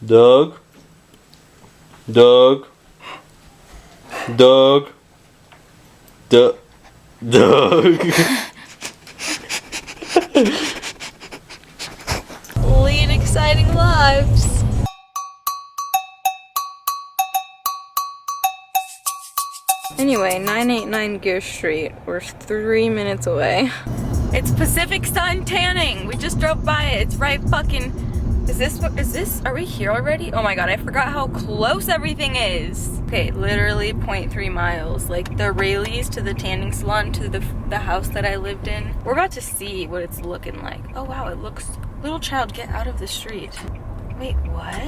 Doug. Doug. Doug. Doug. Doug. Lead exciting lives. Anyway, 989 Gear Street. We're 3 minutes away. It's Pacific Sun Tanning. We just drove by it. It's right fucking... Is this, are we here already? Oh my god, I forgot how close everything is. Okay, literally 0.3 miles. Like the Rayleighs to the tanning salon to the house that I lived in. We're about to see what it's looking like. Oh wow, it looks... Little child, get out of the street. Wait, what?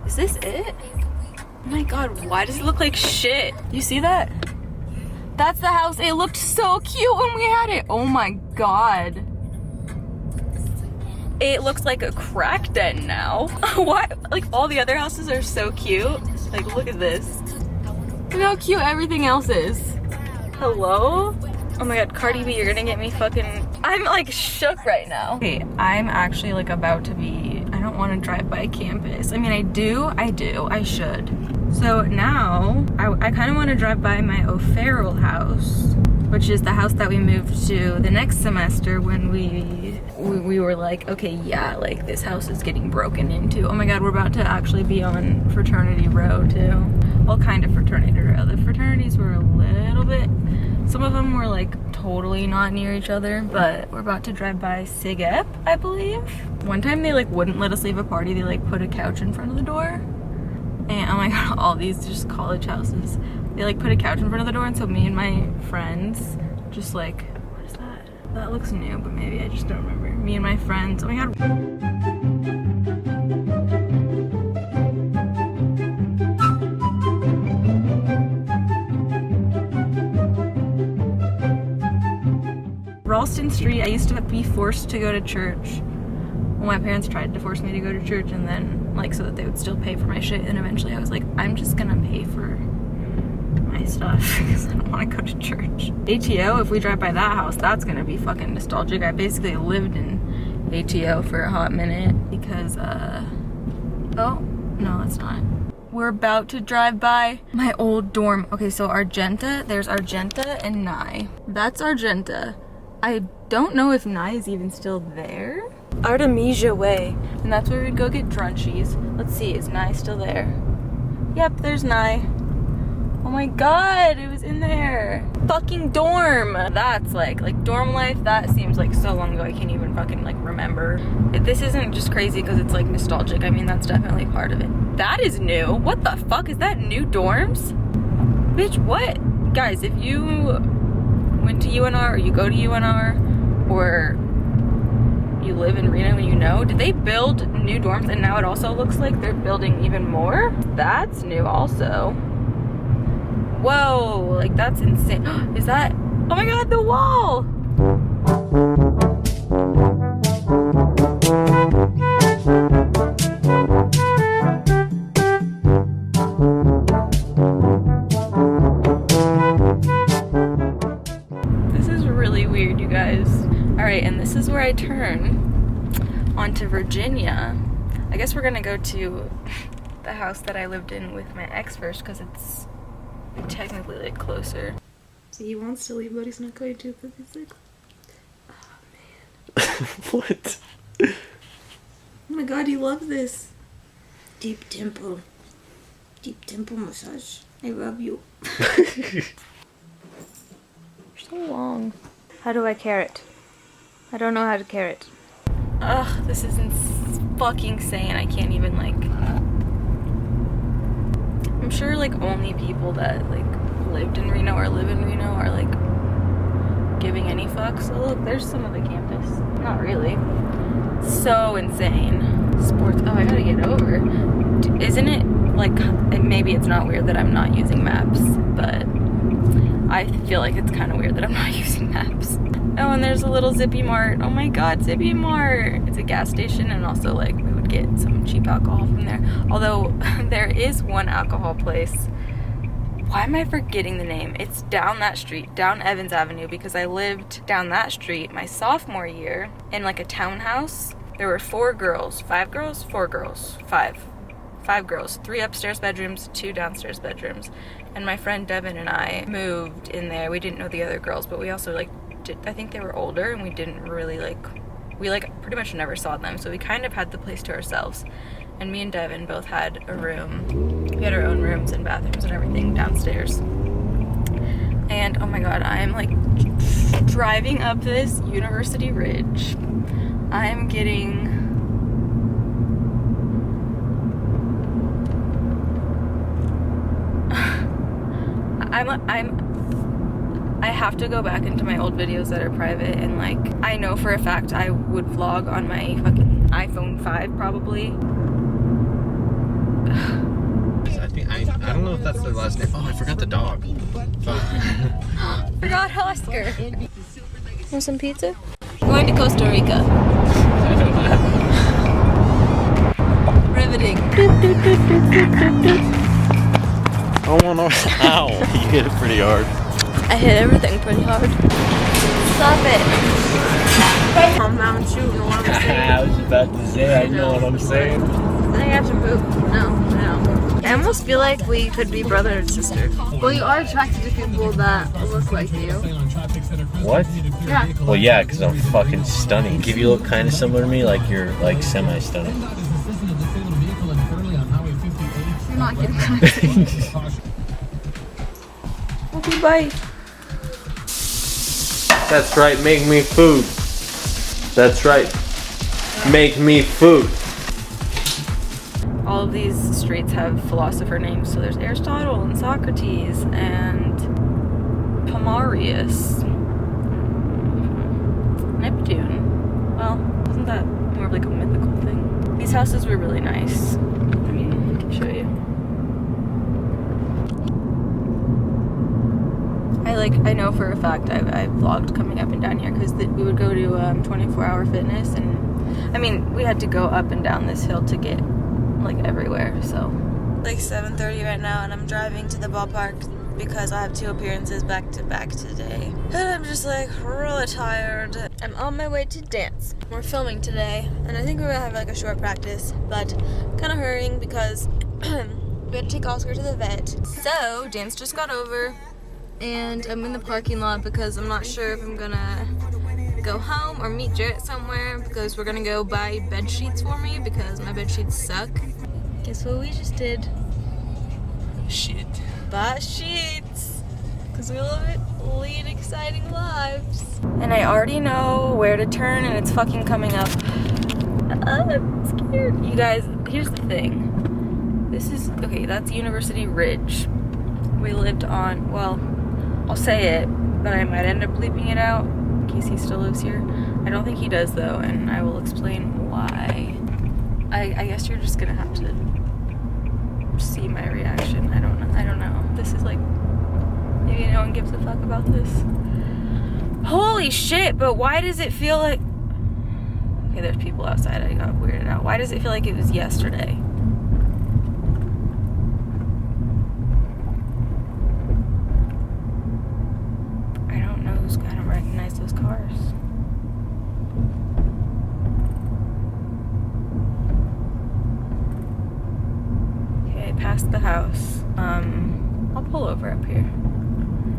Is this it? Oh my god, why does it look like shit? You see that? That's the house. It looked so cute when we had it. Oh my god. It looks like a crack den now. What? Like all the other houses are so cute. Like look at this. Look how cute everything else is. Hello? Oh my god, Cardi B, you're gonna get me fucking... I'm like shook right now. Okay, I'm actually like about to be... I don't want to drive by campus. I mean, I should. So now, I kind of want to drive by my O'Farrell house, which is the house that we moved to the next semester when we were like, okay, yeah, like this house is getting broken into. Oh my god, we're about to actually be on Fraternity Row too. Well, kind of Fraternity Row. The fraternities were a little bit, some of them were like totally not near each other, but we're about to drive by Sig Ep, I believe. One time they like wouldn't let us leave a party. They like put a couch in front of the door. And oh my god, all these just college houses. They like put a couch in front of the door, and so me and my friends just like, what is that? That looks new, but maybe I just don't remember. Me and my friends, oh my god. Ralston Street, I used to be forced to go to church. Well, my parents tried to force me to go to church, and then like so that they would still pay for my shit, and eventually I was like, I'm just gonna pay for my stuff because I don't want to go to church. ATO, if we drive by that house, that's gonna be fucking nostalgic. I basically lived in ATO for a hot minute because oh no, that's not. We're about to drive by my old dorm. Okay, so Argenta, there's Argenta and Nye. That's Argenta. I don't know if Nye is even still there. Artemisia Way, and that's where we'd go get drunchies. Let's see, is Nye still there? Yep, there's Nye. Oh my god, it was in there. Fucking dorm. That's like dorm life, that seems like so long ago I can't even fucking like remember. This isn't just crazy because it's like nostalgic. I mean, that's definitely part of it. That is new. What the fuck, is that new dorms? Bitch, what? Guys, if you went to UNR or you go to UNR or you live in Reno and you know, did they build new dorms and now it also looks like they're building even more? That's new also. Whoa, like that's insane. Is that, oh my god, the wall! This is really weird, you guys. Alright, and this is where I turn onto Virginia. I guess we're gonna go to the house that I lived in with my ex first because it's technically like closer. So he wants to leave, but he's not going to because he's like, oh man. What? Oh my god, he loves this. Deep dimple massage. I love you. You're so long. How do I carrot? I don't know how to carrot. Ugh, this is fucking insane. I can't even like... I'm sure like only people that like lived in Reno or live in Reno are like giving any fucks. Oh look, there's some of the campus. Not really. So insane. Sports, oh I gotta get over. Isn't it like, maybe it's not weird that I'm not using maps, but I feel like it's kind of weird that I'm not using maps. Oh, and there's a little Zippy Mart. Oh my god, Zippy Mart. It's a gas station, and also like we would get some cheap alcohol from there. Although there is one alcohol place. Why am I forgetting the name? It's down that street, down Evans Avenue, because I lived down that street my sophomore year in like a townhouse There were 4 girls, 5 girls, 4 girls, 5 girls, 3 upstairs bedrooms, 2 downstairs bedrooms. And my friend Devin and I moved in there. We didn't know the other girls, but we also like I think they were older, and we didn't really we pretty much never saw them, so we kind of had the place to ourselves. And me and Devin both had a room. We had our own rooms and bathrooms and everything downstairs. And oh my god, I'm like driving up this University Ridge. I'm getting I have to go back into my old videos that are private, and like I know for a fact I would vlog on my fucking iPhone 5 probably. I don't know if that's their last name. Oh, I forgot the dog. Forgot Oscar. Want some pizza? Going to Costa Rica. I know that. Riveting. Oh no! Ow! You hit it pretty hard. I hit everything pretty hard. Stop it. Calm down, shoot. You know what I'm saying? I was about to say, I know what I'm saying. I got your boot. No. I almost feel like we could be brother and sister. Well, you are attracted to people that look like you. What? Yeah. Well, yeah, because I'm fucking stunning. If you look kind of similar to me, like you're like semi-stunning. You're not getting that. Okay, bye. That's right. Make me food. That's right. Make me food. All of these streets have philosopher names. So there's Aristotle and Socrates and Pomarius. Neptune. Well, isn't that more of like a mythical thing? These houses were really nice. I mean, I can show you. I know for a fact I vlogged coming up and down here because we would go to 24 Hour Fitness, and I mean we had to go up and down this hill to get like everywhere. So like 7:30 right now, and I'm driving to the ballpark because I have 2 appearances back to back today, and I'm just like really tired. I'm on my way to dance. We're filming today, and I think we're gonna have like a short practice, but kind of hurrying because we had to take Oscar to the vet. So dance just got over, and I'm in the parking lot because I'm not sure if I'm gonna go home or meet Jarrett somewhere because we're gonna go buy bed sheets for me because my bed sheets suck. Guess what we just did? Shit. Buy sheets because we lead exciting lives. And I already know where to turn, and it's fucking coming up. I'm scared. You guys, here's the thing. This is, okay, that's University Ridge. We lived on, well, I'll say it, but I might end up bleeping it out in case he still lives here. I don't think he does though, and I will explain why. I guess you're just gonna have to see my reaction. I don't know. This is like, maybe no one gives a fuck about this. Holy shit, but why does it feel like, okay, there's people outside, I got weirded out. Why does it feel like it was yesterday? I don't recognize those cars. Okay, past the house. I'll pull over up here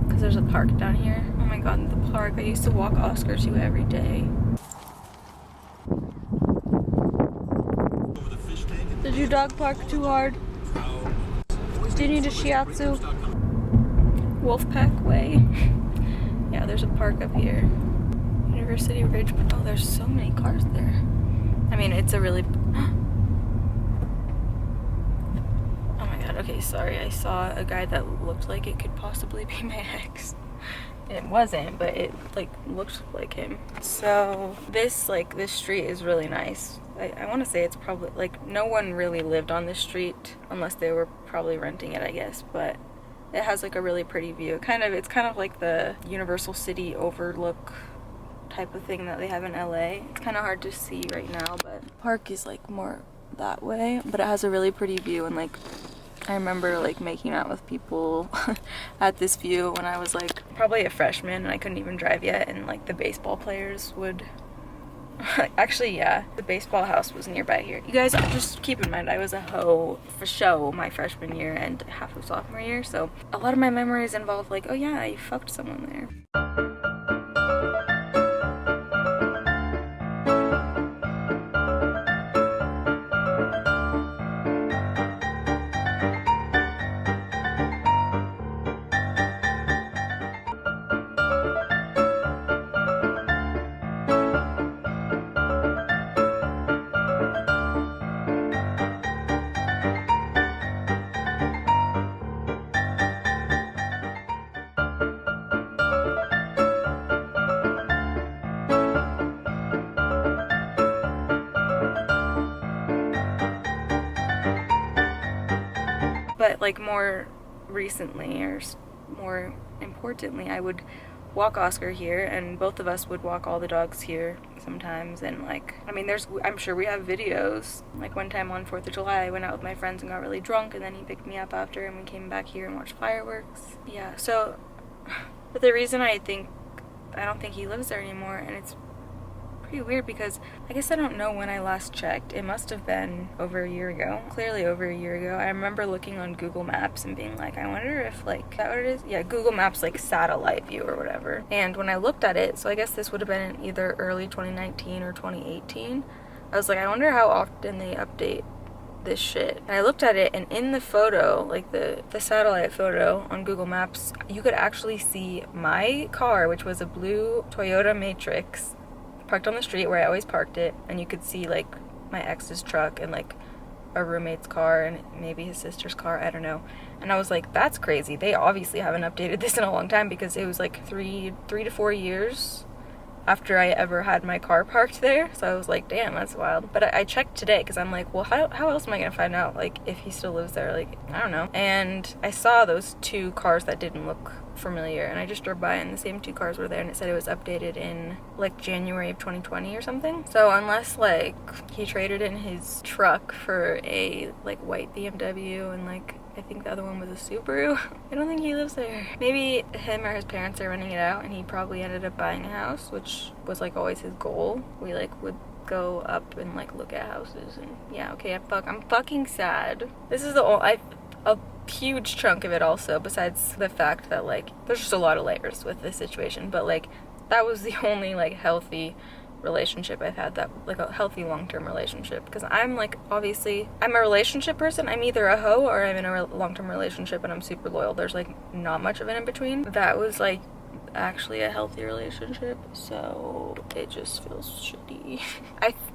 because there's a park down here. Oh my god, the park I used to walk Oscar to every day. Did you dog park too hard? Do you need a shiatsu? Wolfpack Way. Yeah, there's a park up here. University Ridge. Oh, there's so many cars there. I mean, it's a really... Oh my god, okay, sorry. I saw a guy that looked like it could possibly be my ex. It wasn't, but it, like, looked like him. So, this street is really nice. I want to say it's probably, like, no one really lived on this street unless they were probably renting it, I guess, but... It has like a really pretty view. It's kind of like the Universal City overlook type of thing that they have in LA. It's kind of hard to see right now, but the park is like more that way, but it has a really pretty view. And like I remember like making out with people at this view when I was like probably a freshman and I couldn't even drive yet, and like the baseball players would Actually, yeah, the baseball house was nearby here. You guys, just keep in mind, I was a hoe for show my freshman year and half of sophomore year, so a lot of my memories involve like, oh yeah, I fucked someone there. But like more recently, or more importantly, I would walk Oscar here, and both of us would walk all the dogs here sometimes. And like, I mean, I'm sure we have videos. Like one time on 4th of July, I went out with my friends and got really drunk, and then he picked me up after, and we came back here and watched fireworks. Yeah, so, but the reason I don't think he lives there anymore, and it's pretty weird because I guess I don't know when I last checked. It must have been over a year ago. Clearly over a year ago. I remember looking on Google Maps and being like, I wonder if like, is that what it is? Yeah, Google Maps like satellite view or whatever. And when I looked at it, so I guess this would have been in either early 2019 or 2018, I was like, I wonder how often they update this shit. And I looked at it, and in the photo, like the satellite photo on Google Maps, you could actually see my car, which was a blue Toyota Matrix, parked on the street where I always parked it, and you could see like my ex's truck and like a roommate's car and maybe his sister's car, I don't know. And I was like, that's crazy. They obviously haven't updated this in a long time, because it was like three to 4 years after I ever had my car parked there. So I was like, damn, that's wild. But I checked today because I'm like, well, how else am I gonna find out like if he still lives there? Like, I don't know. And I saw those 2 cars that didn't look familiar, and I just drove by and the same 2 cars were there, and it said it was updated in like January of 2020 or something. So unless like he traded in his truck for a like white BMW, and like I think the other one was a Subaru, I don't think he lives there. Maybe him or his parents are renting it out, and he probably ended up buying a house, which was like always his goal. We like would go up and like look at houses, and yeah, okay, I'm fucking sad. This is a huge chunk of it also, besides the fact that like there's just a lot of layers with this situation, but like that was the only like healthy relationship I've had, that like a healthy long-term relationship, because I'm like, obviously I'm a relationship person. I'm either a hoe or I'm in a long-term relationship, and I'm super loyal. There's like not much of it in between. That was like actually a healthy relationship, so it just feels shitty.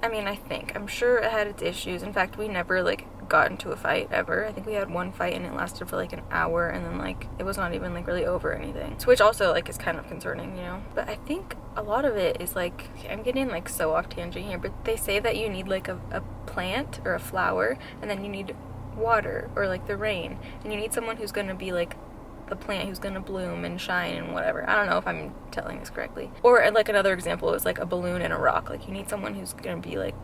I mean, I'm sure it had its issues. In fact, we never like got into a fight ever. I think we had one fight and it lasted for like an hour, and then like it was not even like really over anything, so which also like is kind of concerning, you know. But I think a lot of it is like, I'm getting like so off tangent here, but they say that you need like a plant or a flower, and then you need water or like the rain, and you need someone who's gonna be like the plant who's gonna bloom and shine and whatever. I don't know if I'm telling this correctly. Or like another example is like a balloon and a rock. Like you need someone who's gonna be like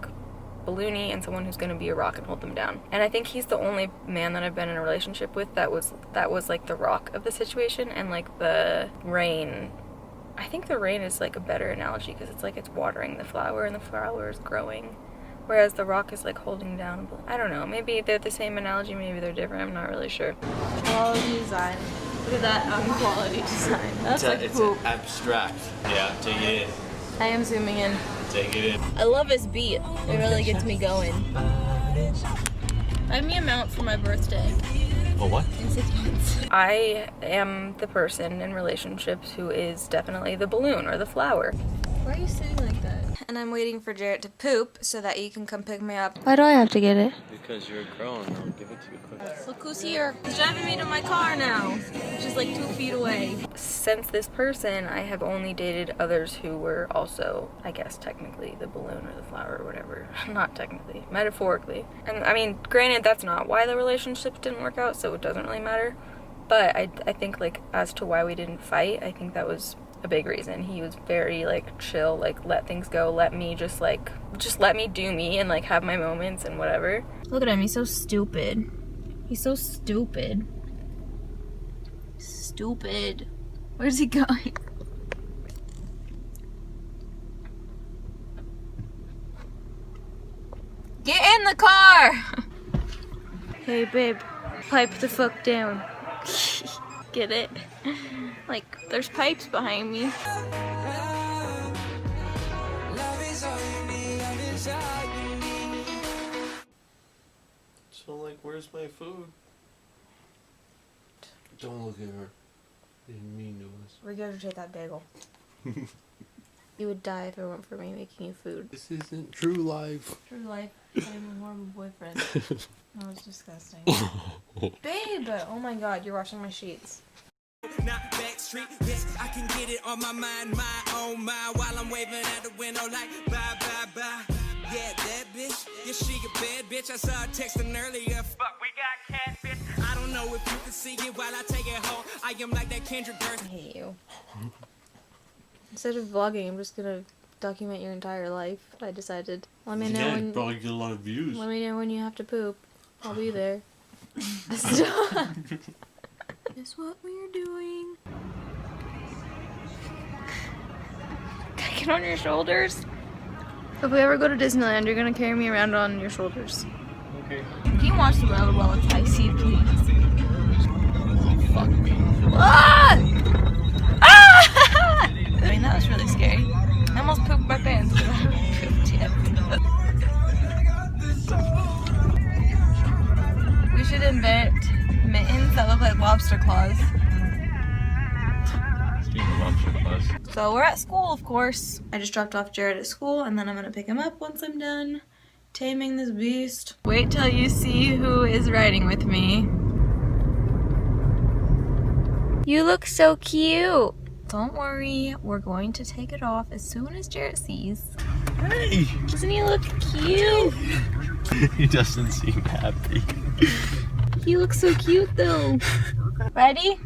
balloony and someone who's gonna be a rock and hold them down. And I think he's the only man that I've been in a relationship with that was like the rock of the situation. And like the rain, I think the rain is like a better analogy, because it's like it's watering the flower and the flower is growing, whereas the rock is like holding down. I don't know, maybe they're the same analogy, maybe they're different, I'm not really sure. Quality design. Look at that quality design. That's like poop. It's abstract. Yeah, take it in. I am zooming in. Take it in. I love his beat. It really gets me going. Buy me a mount for my birthday For what? in 6 months. I am the person in relationships who is definitely the balloon or the flower. Why are you sitting like that? And I'm waiting for Jarrett to poop so that you can come pick me up. Why do I have to get it? Because you're a girl and I'll give it to you quick. Look who's here. He's driving me to my car now, which is like 2 feet away. Since this person, I have only dated others who were also, I guess, technically the balloon or the flower or whatever. Not technically, metaphorically. And I mean, granted, that's not why the relationship didn't work out, so it doesn't really matter. But I think, like, as to why we didn't fight, I think that was a big reason. He was very, like, chill, like, let things go, let me just let me do me and, like, have my moments and whatever. Look at him, he's so stupid. He's so stupid. Stupid. Where's he going? car. Hey babe, pipe the fuck down. Get it? Like, there's pipes behind me. So, like, where's my food? Don't look at her. Didn't mean to us. Regurgitate that bagel. You would die if it weren't for me making you food. This isn't true life. True life. I'm a horrible boyfriend. That was disgusting. Babe! Oh my god, you're washing my sheets. Not backstreet, yes, I can get it on my mind, my own mind, while I'm waving at the window like bye, bye, bye. Yeah, that bitch, yeah, she a bad bitch. I saw her texting earlier. Fuck, we got catfish. I don't know if you can see it while I take it home. I am like that Kendrick girl. I hate you. Instead of vlogging, I'm just gonna document your entire life. I decided. Let me know when. Probably get a lot of views. Let me know when you have to poop. I'll be there. Stop. Guess what we're doing? Can I get on your shoulders? If we ever go to Disneyland, you're gonna carry me around on your shoulders. Okay. Can you watch the road while it's icy, please? Fuck me. Ah! Ah! I mean, that was really scary. I almost pooped my pants, but I haven't pooped yet. We should invent mittens that look like lobster claws. So we're at school, of course. I just dropped off Jared at school, and then I'm gonna pick him up once I'm done taming this beast. Wait till you see who is riding with me. You look so cute. Don't worry, we're going to take it off as soon as Jared sees. Hey! Doesn't he look cute? He doesn't seem happy. He looks so cute though. Ready?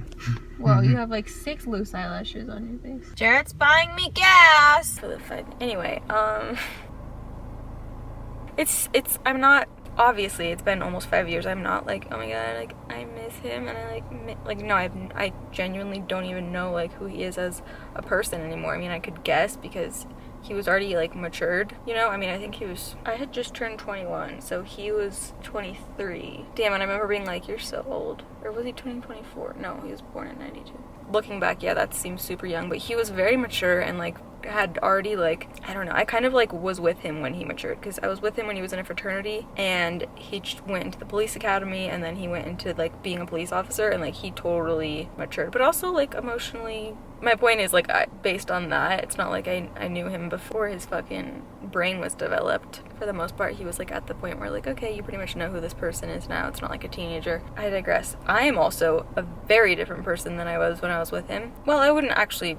Whoa, you have like 6 loose eyelashes on your face. Jared's buying me gas! For the fun. Anyway, I'm not, obviously, it's been almost 5 years. I'm not like, oh my god, like, I miss him, and I no, I genuinely don't even know, like, who he is as a person anymore. I mean, I could guess because he was already, like, matured, you know? I mean, I think I had just turned 21, so he was 23. Damn, and I remember being like, you're so old. Or was he turning 24? No, he was born in 92. Looking back, yeah, that seems super young, but he was very mature and, like, had already, like, I don't know, I kind of, like, was with him when he matured, because I was with him when he was in a fraternity, and he went into the police academy, and then he went into, like, being a police officer, and, like, he totally matured, but also, like, emotionally. My point is, like, based on that, it's not like I knew him before his fucking brain was developed. For the most part, he was, like, at the point where, like, okay, you pretty much know who this person is now. It's not like a teenager. I digress. I am also a very different person than I was when I was with him. Well, I wouldn't actually,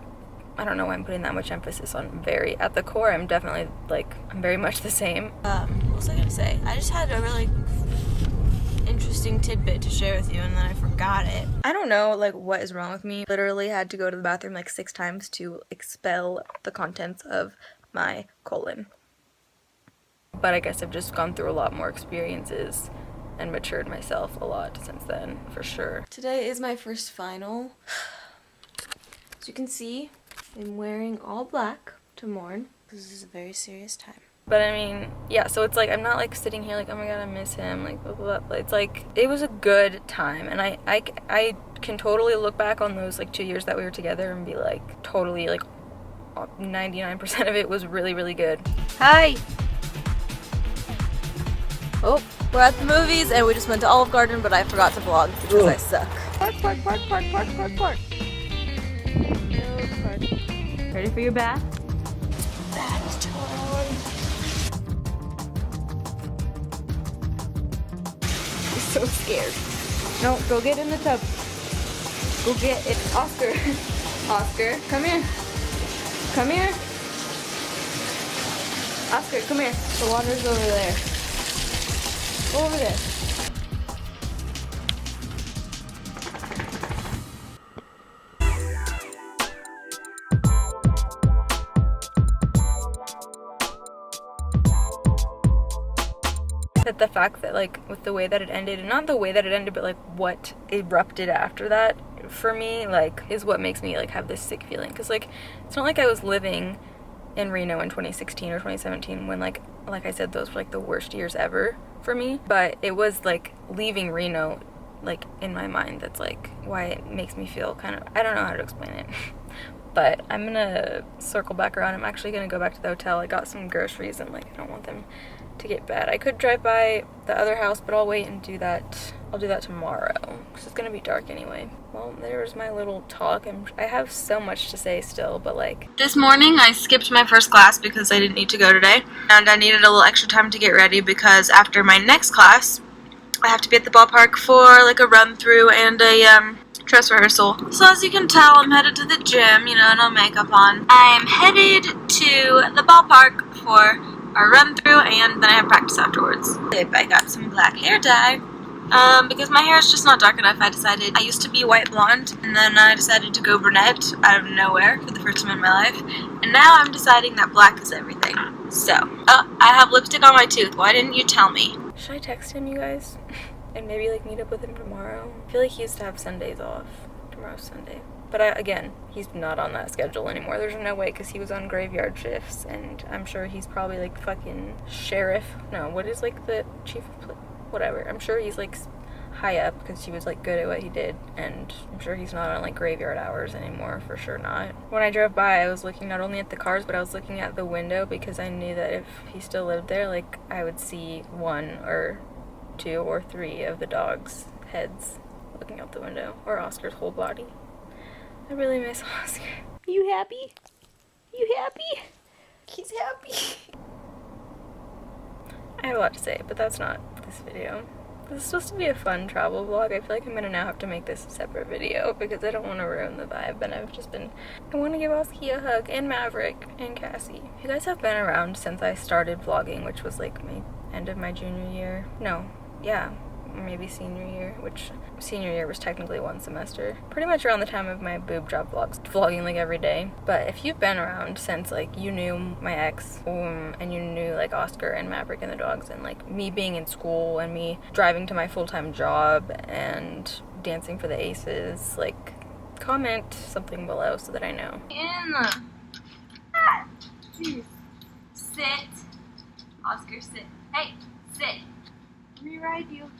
I don't know why I'm putting that much emphasis on very. At the core, I'm definitely, like, I'm very much the same. What was I gonna say? I just had a really interesting tidbit to share with you, and then I forgot it. I don't know, like, what is wrong with me. Literally had to go to the bathroom like 6 times to expel the contents of my colon. But I guess I've just gone through a lot more experiences and matured myself a lot since then, for sure. Today is my first final. As you can see, I'm wearing all black to mourn. This is a very serious time. But I mean, yeah, so it's like, I'm not like sitting here like, oh my god, I miss him, like, blah, blah, blah. It's like, it was a good time, and I can totally look back on those like 2 years that we were together and be like, totally, like, 99% of it was really, really good. Hi! Oh, we're at the movies, and we just went to Olive Garden, but I forgot to vlog because I suck. Park. Ready for your bath? Bath time. So scared. No, go get in the tub. Go get it. Oscar. Oscar, come here. Come here. Oscar, come here. The water's over there. Go over there. The fact that, like, with the way that it ended, and not the way that it ended, but like what erupted after that for me, like, is what makes me like have this sick feeling. Because, like, it's not like I was living in Reno in 2016 or 2017 when, like I said, those were like the worst years ever for me, but it was like leaving Reno, like in my mind, that's like why it makes me feel kind of, I don't know how to explain it. But I'm gonna circle back around. I'm actually gonna go back to the hotel. I got some groceries and like I don't want them to get bad. I could drive by the other house, but I'll wait and do that. I'll do that tomorrow because it's gonna be dark anyway. Well, there's my little talk. I have so much to say still, but like this morning I skipped my first class because I didn't need to go today, and I needed a little extra time to get ready because after my next class I have to be at the ballpark for like a run through and a dress rehearsal. So as you can tell, I'm headed to the gym, you know, no makeup on. I'm headed to the ballpark for a run through and then I have practice afterwards. I got some black hair dye because my hair is just not dark enough. I decided, I used to be white blonde and then I decided to go brunette out of nowhere for the first time in my life. And now I'm deciding that black is everything. So, I have lipstick on my tooth. Why didn't you tell me? Should I text him, you guys? And maybe like meet up with him tomorrow? I feel like he used to have Sundays off. Tomorrow's Sunday. But again, he's not on that schedule anymore. There's no way because he was on graveyard shifts and I'm sure he's probably like fucking sheriff. No, what is like the chief of whatever. I'm sure he's like high up because he was like good at what he did and I'm sure he's not on like graveyard hours anymore, for sure not. When I drove by I was looking not only at the cars but I was looking at the window because I knew that if he still lived there, like I would see 1 or 2 or 3 of the dogs' heads looking out the window, or Oscar's whole body. I really miss Oscar. You happy? You happy? He's happy. I have a lot to say, but that's not this video. This is supposed to be a fun travel vlog. I feel like I'm gonna now have to make this a separate video because I don't want to ruin the vibe, and I want to give Oski a hug, and Maverick, and Cassie. If you guys have been around since I started vlogging, which was like my end of my junior year. No, yeah, maybe senior year, which senior year was technically 1 semester. Pretty much around the time of my boob job vlogs, vlogging like every day. But if you've been around since like you knew my ex, and you knew like Oscar and Maverick and the dogs, and like me being in school and me driving to my full-time job and dancing for the Aces, like comment something below so that I know. Sit. Oscar, sit. Hey, sit. Let me ride you.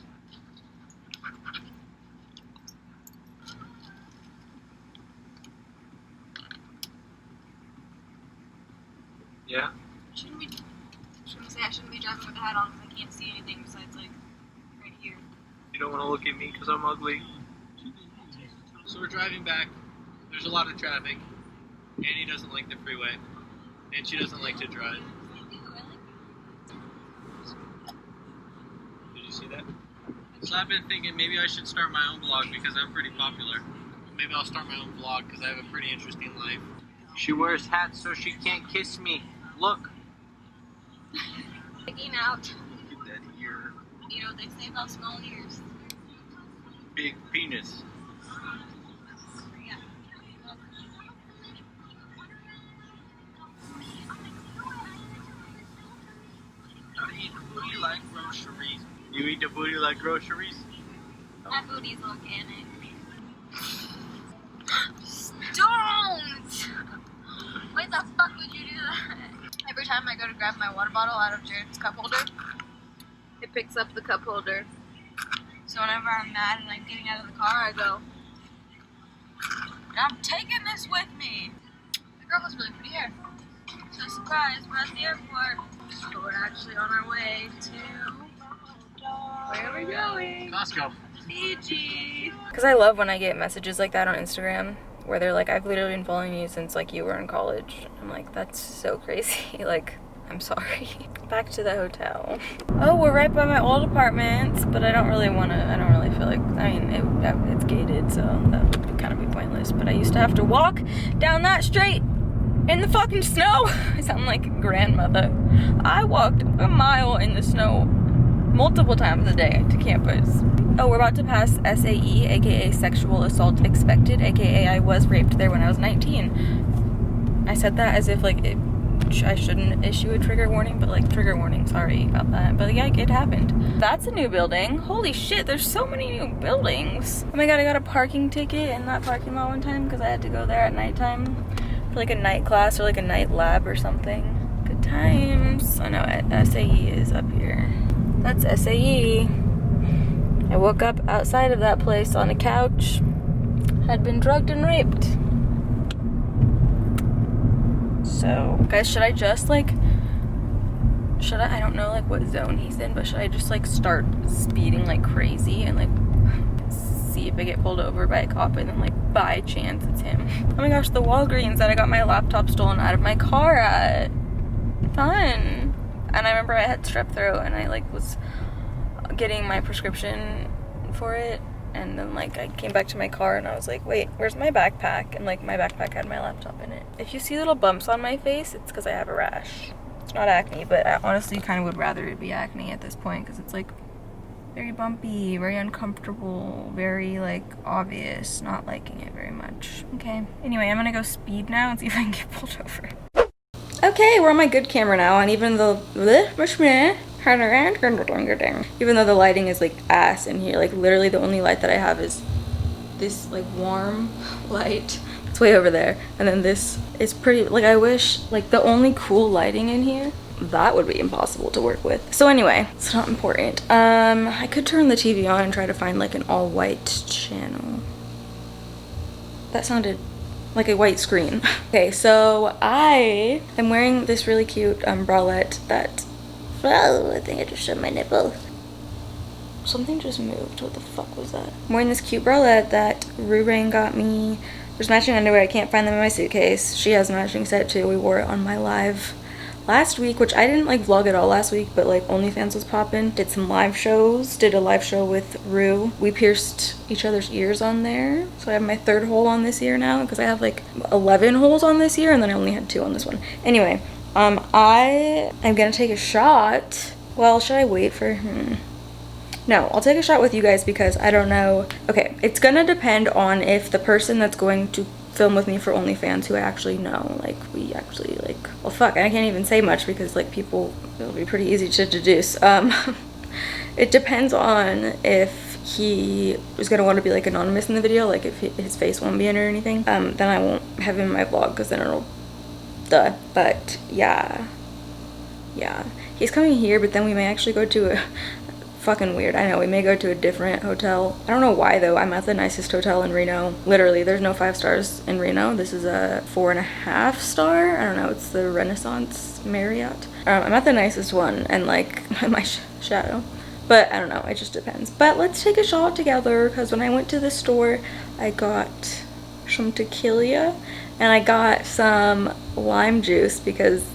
Yeah? Shouldn't say I shouldn't be driving with the hat on because I can't see anything besides like right here. You don't want to look at me because I'm ugly? So we're driving back. There's a lot of traffic. Annie doesn't like the freeway. And she doesn't like to drive. Did you see that? So I've been thinking maybe I should start my own vlog because I'm pretty popular. Maybe I'll start my own vlog because I have a pretty interesting life. She wears hats so she can't kiss me. Look. Sticking out. Look at that ear. You know what they say about small ears? Big penis. I eat the booty like groceries. You eat the booty like groceries? My booty's organic. Don't! Why the fuck would you do that? Every time I go to grab my water bottle out of Jared's cup holder, it picks up the cup holder. So whenever I'm mad and I'm getting out of the car, I go, I'm taking this with me. The girl has really pretty hair. So surprise, we're at the airport. So we're actually on our way to... Where are we going? Costco. Fiji. Because I love when I get messages like that on Instagram where they're like, I've literally been following you since like you were in college. I'm like, that's so crazy. Like, I'm sorry. Back to the hotel. Oh, we're right by my old apartments, but I don't really want to, I don't really feel like, I mean, it's gated, so that would kind of be pointless. But I used to have to walk down that street in the fucking snow. I sound like a grandmother. I walked a mile in the snow multiple times a day to campus. Oh, we're about to pass SAE, aka sexual assault expected, aka I was raped there when I was 19. I said that as if like I shouldn't issue a trigger warning, but like trigger warning, sorry about that. But yeah, it happened. That's a new building. Holy shit, there's so many new buildings. Oh my god, I got a parking ticket in that parking lot one time because I had to go there at nighttime for like a night class or like a night lab or something. Good times. I know SAE is up here. That's SAE. I woke up outside of that place on a couch, had been drugged and raped. So, guys, should I just like, I don't know like what zone he's in, but should I just like start speeding like crazy and like see if I get pulled over by a cop and then like by chance it's him? Oh my gosh, the Walgreens that I got my laptop stolen out of my car at. Fun. And I remember I had strep throat and I like was getting my prescription for it, and then like I came back to my car and I was like, wait, where's my backpack? And like my backpack had my laptop in it. If you see little bumps on my face, it's because I have a rash. It's not acne, but I honestly kind of would rather it be acne at this point because it's like very bumpy, very uncomfortable, very like obvious, not liking it very much. Okay, anyway, I'm gonna go speed now and see if I can get pulled over. Okay, we're on my good camera now, and even though even though the lighting is like ass in here, like literally the only light that I have is this like warm light. It's way over there, and then this is pretty, like I wish like the only cool lighting in here, that would be impossible to work with. So anyway, it's not important. I could turn the TV on and try to find like an all white channel. That sounded like a white screen. Okay, so I am wearing this really cute bralette that, oh, I think I just showed my nipple. Something just moved. What the fuck was that? I'm wearing this cute bralette that Rue Rain got me. There's matching underwear. I can't find them in my suitcase. She has a matching set too. We wore it on my live last week, which I didn't like vlog at all last week, but like OnlyFans was popping. Did some live shows, did a live show with Rue. We pierced each other's ears on there. So I have my 3rd hole on this ear now because I have like 11 holes on this ear and then I only had 2 on this one. Anyway, I am gonna take a shot. Well, should I wait for, No, I'll take a shot with you guys because I don't know. Okay, it's gonna depend on if the person that's going to film with me for OnlyFans, who I actually know, like we actually like, well fuck, I can't even say much because like people, it'll be pretty easy to deduce. It depends on if he is gonna want to be like anonymous in the video, like if his face won't be in or anything, then I won't have him in my vlog because then it'll, but yeah, he's coming here, but then we may actually go to a, fucking weird, I know, we may go to a different hotel. I don't know why though. I'm at the nicest hotel in Reno. Literally, there's no 5 stars in Reno. This is a 4.5 star. I don't know, it's the Renaissance Marriott. I'm at the nicest one and like my shadow, but I don't know, it just depends. But let's take a shot together because when I went to the store, I got some tequila and I got some lime juice because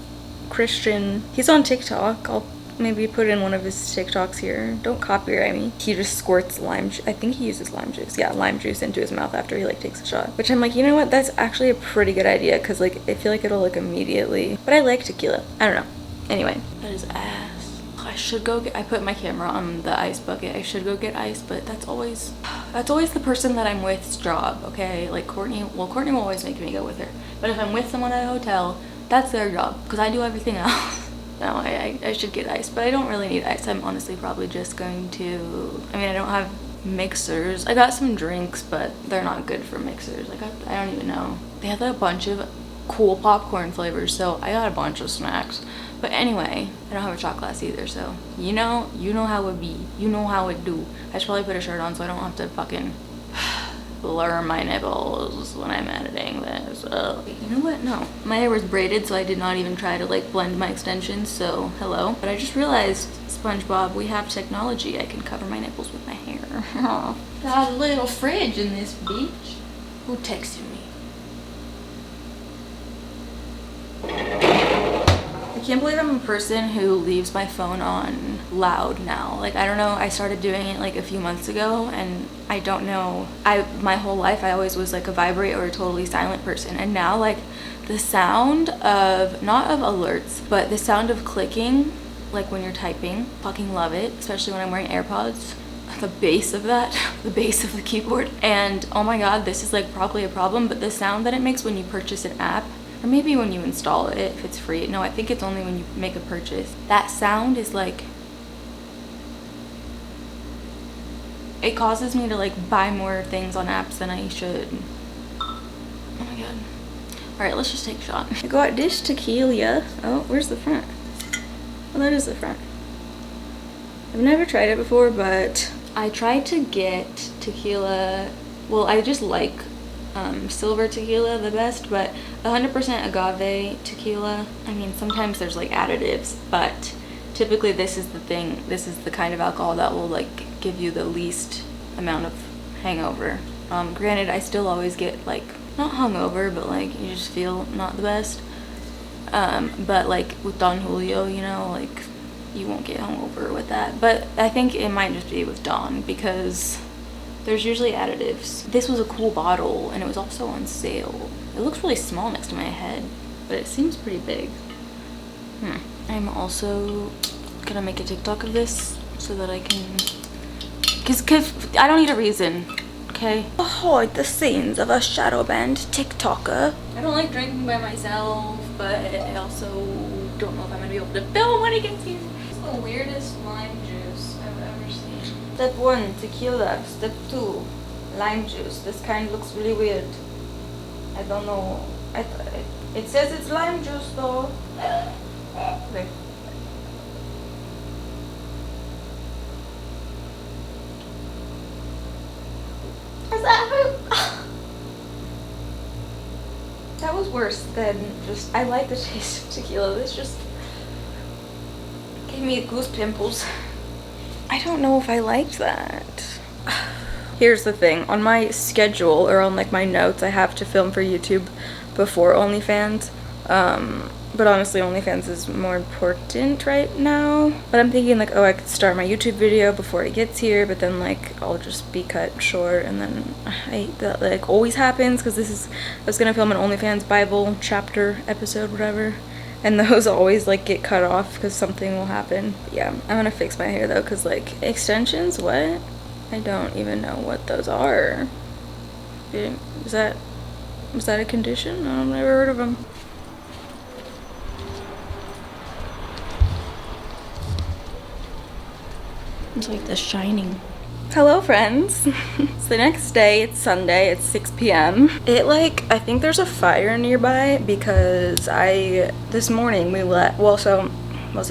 Christian, he's on TikTok. I'll maybe put in one of his TikToks here. Don't copyright me. He just squirts lime, I think he uses lime juice. Yeah, lime juice into his mouth after he like takes a shot. Which I'm like, you know what? That's actually a pretty good idea because like I feel like it'll like immediately. But I like tequila. I don't know. Anyway, that is ass. I should go get, I put my camera on the ice bucket. I should go get ice, but that's always the person that I'm with's job, okay? Like Courtney, well Courtney will always make me go with her. But if I'm with someone at a hotel, that's their job because I do everything else. No, I should get ice, but I don't really need ice. I'm honestly probably just going to, I mean, I don't have mixers. I got some drinks, but they're not good for mixers. Like, I don't even know. They had a bunch of cool popcorn flavors, so I got a bunch of snacks. But anyway, I don't have a shot glass either, so you know how it be. You know how it do. I should probably put a shirt on so I don't have to fucking blur my nipples when I'm editing this. You know what? No. My hair was braided, so I did not even try to like blend my extensions, so hello. But I just realized, SpongeBob, we have technology. I can cover my nipples with my hair. Got a little fridge in this beach. Who texted me? I can't believe I'm a person who leaves my phone on loud now. Like, I don't know, I started doing it like a few months ago and I don't know, my whole life I always was like a vibrate or a totally silent person, and now like the sound of, not of alerts, but the sound of clicking, like when you're typing, fucking love it, especially when I'm wearing AirPods. The bass of that, the bass of the keyboard, and oh my god, this is like probably a problem, but the sound that it makes when you purchase an app, or maybe when you install it if it's free. No, I think it's only when you make a purchase. That sound is like, it causes me to like buy more things on apps than I should. Oh my god. Alright, let's just take a shot. I got this tequila. Oh, where's the front? Oh, that is the front. I've never tried it before, but I tried to get tequila. Well, I just like silver tequila the best, but 100% agave tequila. I mean, sometimes there's like additives, but typically this is the thing. This is the kind of alcohol that will like give you the least amount of hangover. Granted, I still always get like, not hungover, but like you just feel not the best. But like with Don Julio, you know, like you won't get hungover with that. But I think it might just be with Don because there's usually additives. This was a cool bottle and it was also on sale. It looks really small next to my head, but it seems pretty big. I'm also gonna make a TikTok of this so that I can, cause I don't need a reason, okay? Behind the scenes of a shadow band TikToker. I don't like drinking by myself, but I also don't know if I'm gonna be able to film when it gets here. It's the weirdest lime juice I've ever seen. Step 1, tequila. Step 2, lime juice. This kind looks really weird. I don't know. It says it's lime juice though. Okay. That was worse than just, I like the taste of tequila. This just gave me goose pimples. I don't know if I liked that. Here's the thing, on my schedule or on like my notes, I have to film for YouTube before OnlyFans. But honestly, OnlyFans is more important right now. But I'm thinking like, oh, I could start my YouTube video before it gets here, but then like I'll just be cut short, and then I hate that like always happens because I was gonna film an OnlyFans Bible chapter episode, whatever, and those always like get cut off because something will happen. But yeah, I'm gonna fix my hair though, because like extensions, what? I don't even know what those are. Was that a condition? I've never heard of them. It's like The Shining. Hello friends. It's the next day, it's Sunday, it's 6 p.m. I think there's a fire nearby because this morning we was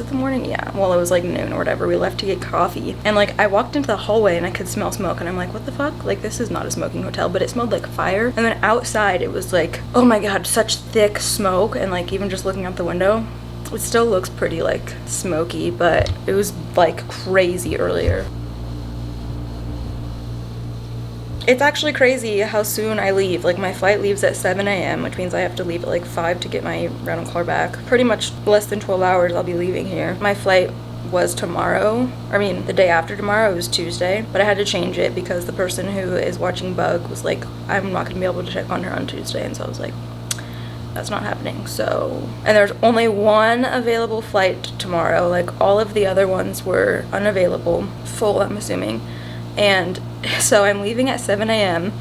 it the morning? Yeah, well it was like noon or whatever, we left to get coffee. And like I walked into the hallway and I could smell smoke and I'm like, what the fuck? Like this is not a smoking hotel, but it smelled like fire. And then outside it was like, oh my god, such thick smoke, and like even just looking out the window, it still looks pretty like smoky, but it was like crazy earlier. It's actually crazy how soon I leave. Like my flight leaves at 7 a.m, which means I have to leave at like 5 to get my rental car back. Pretty much less than 12 hours I'll be leaving here. My flight was tomorrow. I mean, the day after tomorrow, it was Tuesday, but I had to change it because the person who is watching Bug was like, I'm not gonna be able to check on her on Tuesday, and so I was like, that's not happening. So, and there's only one available flight tomorrow. Like all of the other ones were unavailable, full I'm assuming. And so I'm leaving at 7 a.m.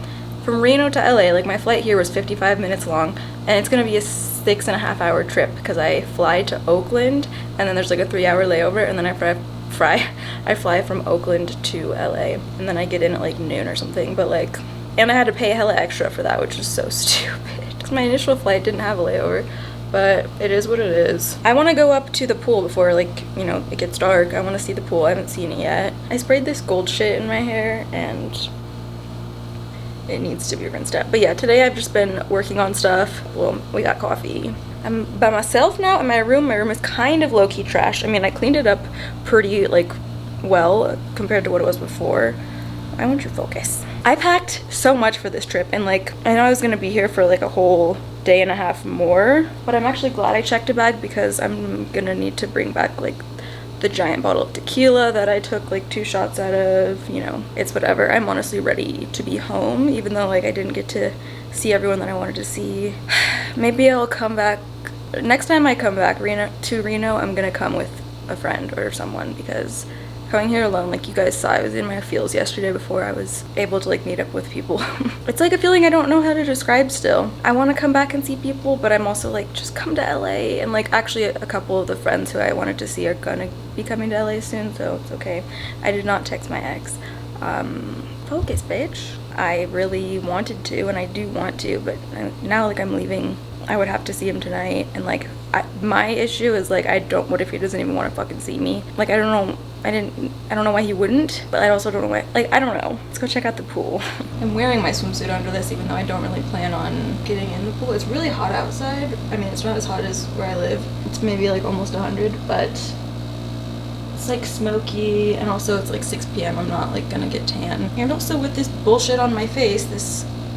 from Reno to LA. Like my flight here was 55 minutes long, and it's gonna be a 6.5 hour trip because I fly to Oakland and then there's like a 3-hour layover, and then I fly from Oakland to LA, and then I get in at like noon or something. But like, and I had to pay hella extra for that, which is so stupid. My initial flight didn't have a layover, but it is what it is. I want to go up to the pool before like, you know, it gets dark. I want to see the pool. I haven't seen it yet. I sprayed this gold shit in my hair and it needs to be rinsed out. But yeah, today I've just been working on stuff. Well, we got coffee. I'm by myself now in my room. My room is kind of low-key trash. I mean, I cleaned it up pretty like well compared to what it was before. I want your focus. I packed so much for this trip, and like I know I was gonna be here for like a whole day and a half more, but I'm actually glad I checked a bag because I'm gonna need to bring back like the giant bottle of tequila that I took like 2 shots out of, you know, it's whatever. I'm honestly ready to be home, even though like I didn't get to see everyone that I wanted to see. Maybe I'll come back next time I come back to Reno. I'm gonna come with a friend or someone, because coming here alone, like you guys saw, I was in my feels yesterday before I was able to like meet up with people. It's like a feeling I don't know how to describe still. I want to come back and see people, but I'm also like, just come to LA. And like actually a couple of the friends who I wanted to see are gonna be coming to LA soon, so it's okay. I did not text my ex. Focus, bitch. I really wanted to, and I do want to, but now like I'm leaving, I would have to see him tonight, and like my issue is like, what if he doesn't even want to fucking see me? Like, I don't know. I don't know why he wouldn't, but I also don't know why, like, I don't know. Let's go check out the pool. I'm wearing my swimsuit under this, even though I don't really plan on getting in the pool. It's really hot outside. I mean, it's not as hot as where I live. It's maybe like almost 100, but it's like smoky, and also it's like 6 p.m. I'm not like gonna get tan. And also with this bullshit on my face,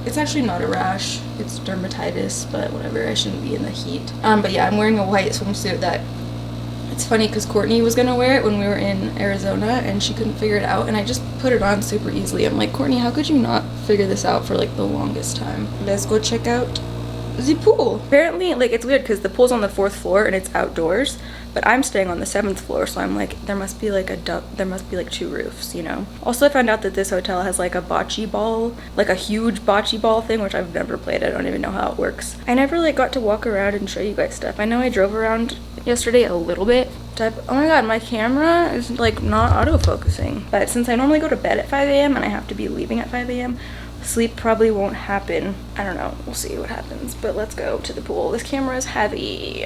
it's actually not a rash, it's dermatitis, but whatever, I shouldn't be in the heat. But yeah, I'm wearing a white swimsuit that, it's funny because Courtney was gonna wear it when we were in Arizona and she couldn't figure it out, and I just put it on super easily. I'm like, Courtney, how could you not figure this out for like the longest time? Let's go check out the pool. Apparently, like, it's weird because the pool's on the 4th floor and it's outdoors, but I'm staying on the 7th floor, so I'm like, there must be like 2 roofs, you know? Also, I found out that this hotel has like a bocce ball, like a huge bocce ball thing, which I've never played. I don't even know how it works. I never like got to walk around and show you guys stuff. I know I drove around yesterday a little bit. Oh my god, my camera is like not autofocusing. But since I normally go to bed at 5 a.m. and I have to be leaving at 5 a.m., sleep probably won't happen. I don't know, we'll see what happens. But let's go to the pool. This camera is heavy.